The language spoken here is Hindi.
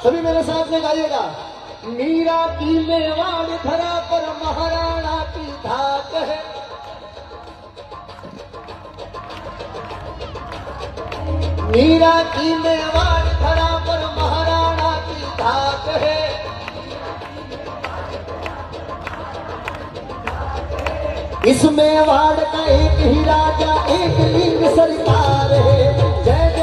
सभी मेरे साथ में गाइएगा। मीरा की मेवाड़ धरा पर महाराणा की धाक है, मीरा की मेवाड़ धरा पर महाराणा की धाक है। इस मेवाड़ का एक ही राजा, एक लिंग सरकार है। जय